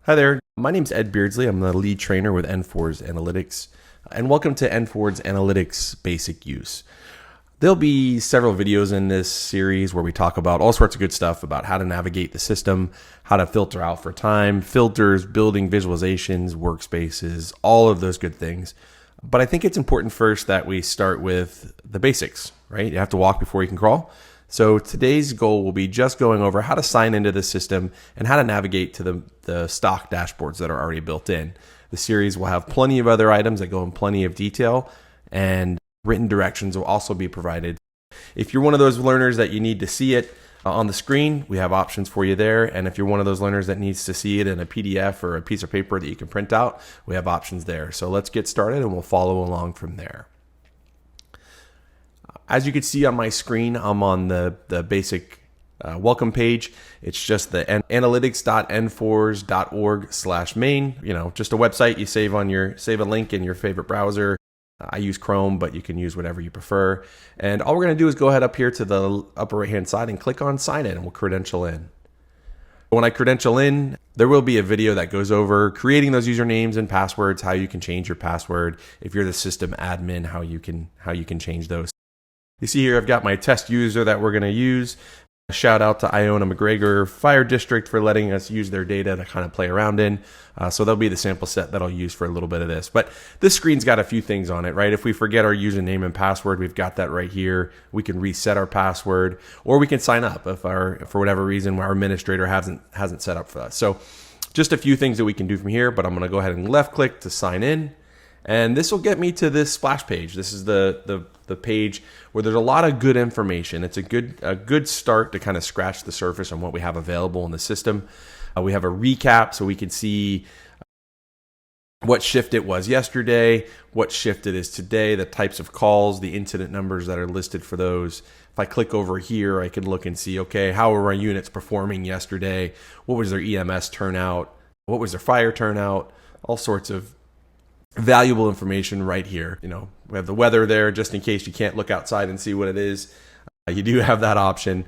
Hi there. My name's Ed Beardsley. I'm the lead trainer with NFORS Analytics, and welcome to NFORS Analytics Basic Use. There'll be several videos in this series where we talk about all sorts of good stuff about how to navigate the system, how to filter out for time, filters, building visualizations, workspaces, all of those good things. But I think it's important first that we start with the basics, right? You have to walk before you can crawl. So today's goal will be just going over how to sign into the system and how to navigate to the stock dashboards that are already built in. The series will have plenty of other items that go in plenty of detail, and written directions will also be provided. If you're one of those learners that you need to see it on the screen, we have options for you there. And if you're one of those learners that needs to see it in a PDF or a piece of paper that you can print out, we have options there. So let's get started and we'll follow along from there. As you can see on my screen, I'm on the basic welcome page. It's just the analytics.nfors.org/main. Just a website you save a link in your favorite browser. I use Chrome, but you can use whatever you prefer. And all we're going to do is go ahead up here to the upper right-hand side and click on Sign In, and we'll credential in. When I credential in, there will be a video that goes over creating those usernames and passwords, how you can change your password. If you're the system admin, how you can change those. You see here, I've got my test user that we're going to use. A shout out to Iona McGregor Fire District for letting us use their data to kind of play around in. So that'll be the sample set that I'll use for a little bit of this. But this screen's got a few things on it, right? If we forget our username and password, we've got that right here. We can reset our password, or we can sign up if for whatever reason our administrator hasn't set up for us. So just a few things that we can do from here, but I'm going to go ahead and left click to sign in. And this will get me to this splash page. This is the page where there's a lot of good information. It's a good start to kind of scratch the surface on what we have available in the system. We have a recap so we can see what shift it was yesterday, what shift it is today, the types of calls, the incident numbers that are listed for those. If I click over here, I can look and see, okay, how were our units performing yesterday? What was their EMS turnout? What was their fire turnout? All sorts of valuable information right here. We have the weather there just in case you can't look outside and see what it is. You do have that option,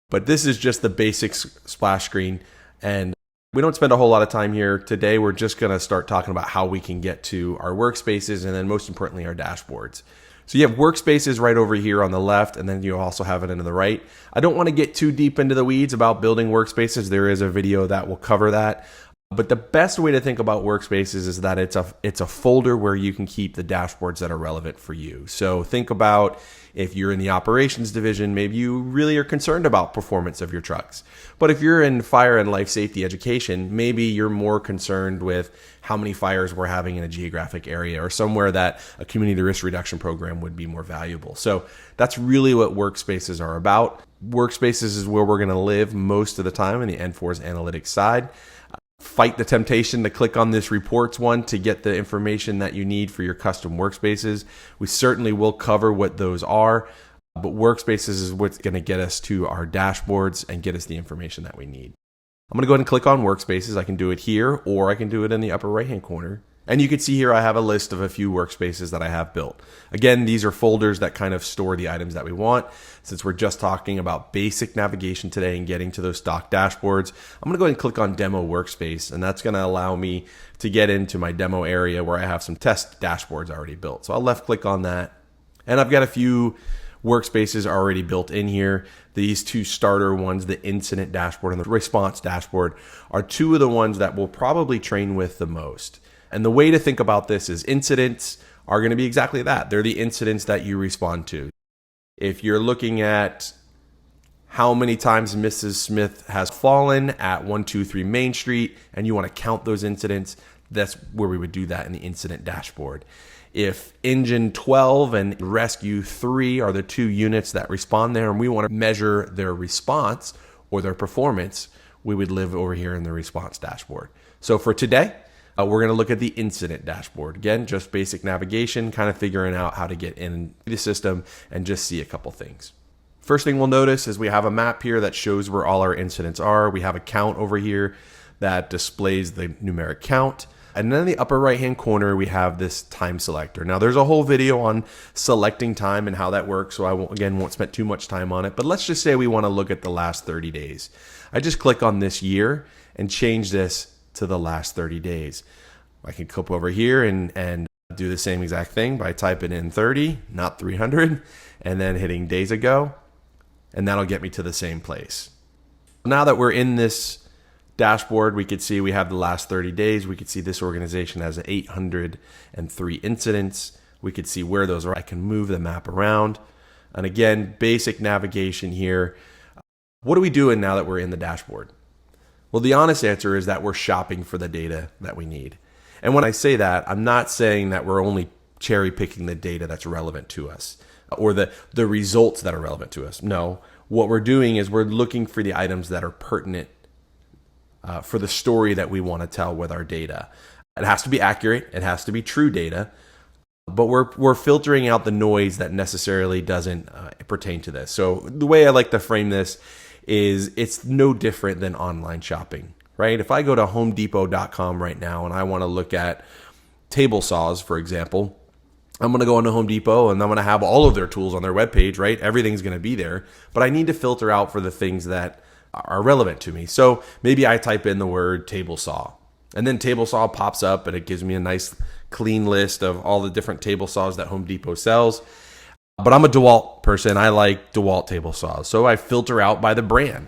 but this is just the basic splash screen, and we don't spend a whole lot of time here today. We're just going to start talking about how we can get to our workspaces and then most importantly our dashboards. So you have workspaces right over here on the left, and then you also have it into the right. I don't want to get too deep into the weeds about building workspaces. There is a video that will cover that. But the best way to think about workspaces is that it's a folder where you can keep the dashboards that are relevant for you. So think about if you're in the operations division, maybe you really are concerned about performance of your trucks. But if you're in fire and life safety education, maybe you're more concerned with how many fires we're having in a geographic area or somewhere that a community risk reduction program would be more valuable. So that's really what workspaces are about. Workspaces is where we're going to live most of the time in the NFORS analytics side. Fight the temptation to click on this reports one to get the information that you need for your custom workspaces. We certainly will cover what those are, but workspaces is what's going to get us to our dashboards and get us the information that we need. I'm going to go ahead and click on workspaces. I can do it here, or I can do it in the upper right hand corner. And you can see here I have a list of a few workspaces that I have built. Again, these are folders that kind of store the items that we want. Since we're just talking about basic navigation today and getting to those stock dashboards, I'm going to go ahead and click on Demo Workspace, and that's going to allow me to get into my demo area where I have some test dashboards already built. So I'll left click on that, and I've got a few workspaces already built in here. These two starter ones, the incident dashboard and the response dashboard, are two of the ones that we'll probably train with the most. And the way to think about this is incidents are going to be exactly that. They're the incidents that you respond to. If you're looking at how many times Mrs. Smith has fallen at 123 Main Street and you want to count those incidents, that's where we would do that in the incident dashboard. If Engine 12 and Rescue 3 are the two units that respond there and we want to measure their response or their performance, we would live over here in the response dashboard. So for today, we're going to look at the incident dashboard. Again, just basic navigation, kind of figuring out how to get in the system and just see a couple things. First thing we'll notice is we have a map here that shows where all our incidents are. We have a count over here that displays the numeric count. And then in the upper right hand corner, we have this time selector. Now there's a whole video on selecting time and how that works. So I won't spend too much time on it, but let's just say we want to look at the last 30 days. I just click on this year and change this to the last 30 days. I can click over here and do the same exact thing by typing in 30, not 300, and then hitting days ago, and that'll get me to the same place. Now that we're in this dashboard, we could see we have the last 30 days. We could see this organization has 803 incidents. We could see where those are. I can move the map around. And again, basic navigation here. What are we doing now that we're in the dashboard? Well, the honest answer is that we're shopping for the data that we need. And when I say that, I'm not saying that we're only cherry picking the data that's relevant to us or the results that are relevant to us. No, what we're doing is we're looking for the items that are pertinent for the story that we want to tell with our data. It has to be accurate. It has to be true data. But we're filtering out the noise that necessarily doesn't pertain to this. So the way I like to frame this is it's no different than online shopping, right? If I go to homedepot.com right now and I want to look at table saws, for example, I'm going to go into Home Depot and I'm going to have all of their tools on their webpage, right? Everything's going to be there, but I need to filter out for the things that are relevant to me. So maybe I type in the word table saw, and then table saw pops up and it gives me a nice clean list of all the different table saws that Home Depot sells. But I'm a DeWalt person. I like DeWalt table saws. So I filter out by the brand.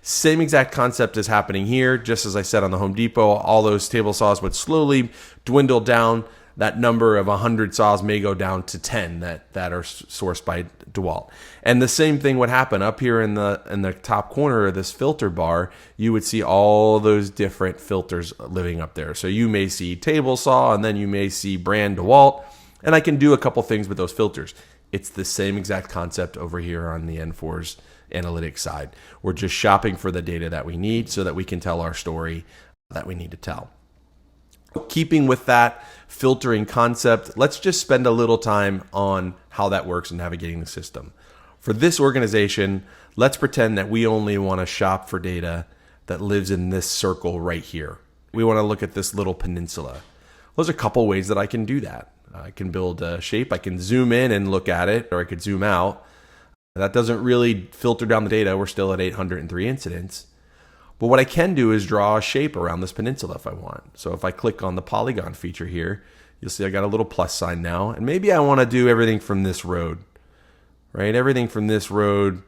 Same exact concept is happening here. Just as I said on the Home Depot, all those table saws would slowly dwindle down. That number of 100 saws may go down to 10 that are sourced by DeWalt. And the same thing would happen up here in the top corner of this filter bar. You would see all those different filters living up there. So you may see table saw, and then you may see brand DeWalt. And I can do a couple things with those filters. It's the same exact concept over here on the NFORS analytics side. We're just shopping for the data that we need so that we can tell our story that we need to tell. Keeping with that filtering concept, let's just spend a little time on how that works in navigating the system. For this organization, let's pretend that we only want to shop for data that lives in this circle right here. We want to look at this little peninsula. Well, there's a couple ways that I can do that. I can build a shape. I can zoom in and look at it, or I could zoom out. That doesn't really filter down the data. We're still at 803 incidents. But what I can do is draw a shape around this peninsula if I want. So if I click on the polygon feature here, you'll see I got a little plus sign now. And maybe I want to do everything from this road, right? Everything from this road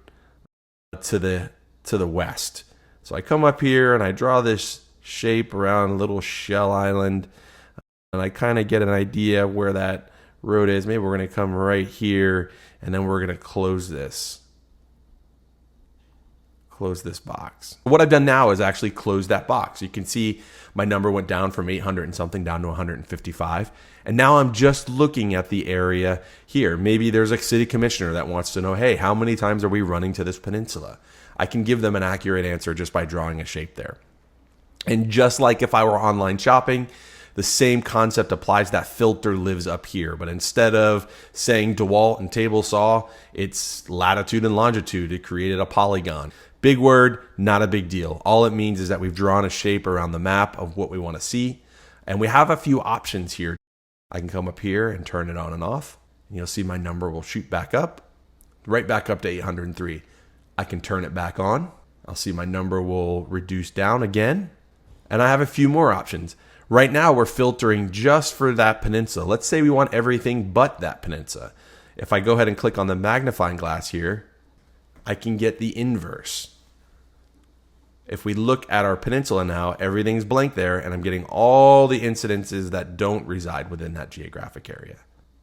to the west. So I come up here and I draw this shape around a little shell island. And I kind of get an idea of where that road is. Maybe we're going to come right here, and then we're going to close this box. What I've done now is actually close that box. You can see my number went down from 800 and something down to 155. And now I'm just looking at the area here. Maybe there's a city commissioner that wants to know, hey, how many times are we running to this peninsula? I can give them an accurate answer just by drawing a shape there. And just like if I were online shopping, the same concept applies. That filter lives up here. But instead of saying DeWalt and table saw, it's latitude and longitude. It created a polygon. Big word, not a big deal. All it means is that we've drawn a shape around the map of what we want to see. And we have a few options here. I can come up here and turn it on and off. And you'll see my number will shoot back up, right back up to 803. I can turn it back on. I'll see my number will reduce down again. And I have a few more options. Right now, we're filtering just for that peninsula. Let's say we want everything but that peninsula. If I go ahead and click on the magnifying glass here, I can get the inverse. If we look at our peninsula now, everything's blank there, and I'm getting all the incidences that don't reside within that geographic area.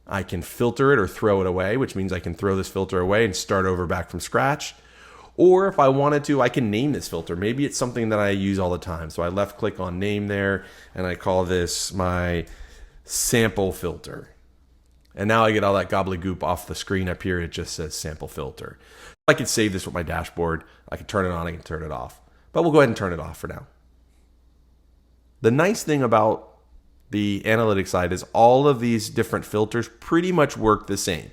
I can filter it or throw it away, which means I can throw this filter away and start over back from scratch. Or if I wanted to, I can name this filter. Maybe it's something that I use all the time. So I left click on name there, and I call this my sample filter. And now I get all that gobbledygook off the screen up here. It just says sample filter. I could save this with my dashboard. I can turn it on, I can turn it off. But we'll go ahead and turn it off for now. The nice thing about the analytics side is all of these different filters pretty much work the same.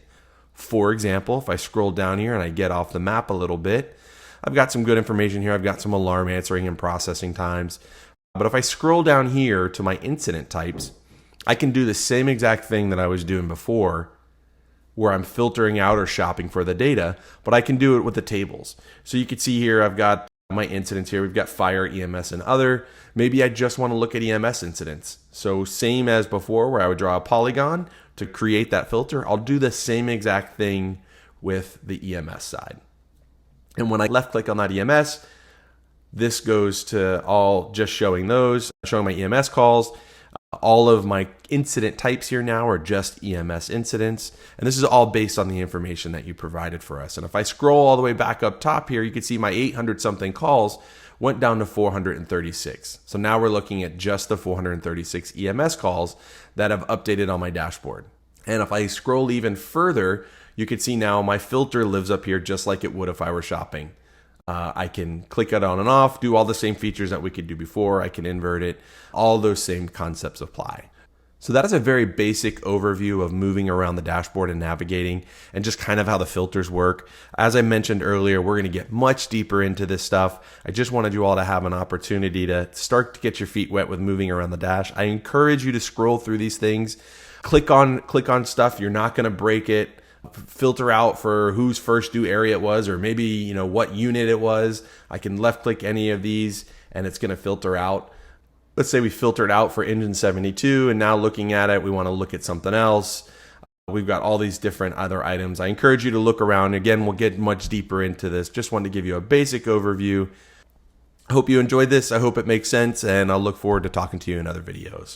For example, if I scroll down here and I get off the map a little bit, I've got some good information here. I've got some alarm answering and processing times. But if I scroll down here to my incident types, I can do the same exact thing that I was doing before, where I'm filtering out or shopping for the data, but I can do it with the tables. So you can see here I've got my incidents here. We've got fire, EMS, and other. Maybe I just want to look at EMS incidents. So same as before where I would draw a polygon to create that filter, I'll do the same exact thing with the EMS side. And when I left click on that EMS, this goes to all just showing those, showing my EMS calls. All of my incident types here now are just EMS incidents. And this is all based on the information that you provided for us. And if I scroll all the way back up top here, you can see my 800 something calls went down to 436. So now we're looking at just the 436 EMS calls that have updated on my dashboard. And if I scroll even further, you can see now my filter lives up here just like it would if I were shopping. I can click it on and off, do all the same features that we could do before. I can invert it. All those same concepts apply. So that is a very basic overview of moving around the dashboard and navigating and just kind of how the filters work. As I mentioned earlier, we're going to get much deeper into this stuff. I just wanted you all to have an opportunity to start to get your feet wet with moving around the dash. I encourage you to scroll through these things. Click on stuff. You're not going to break it. Filter out for whose first due area it was, or maybe what unit it was. I can left click any of these and it's going to filter out. Let's say we filtered out for engine 72 and now looking at it, we want to look at something else. We've got all these different other items. I encourage you to look around. Again, we'll get much deeper into this. Just wanted to give you a basic overview. I hope you enjoyed this. I hope it makes sense, and I'll look forward to talking to you in other videos.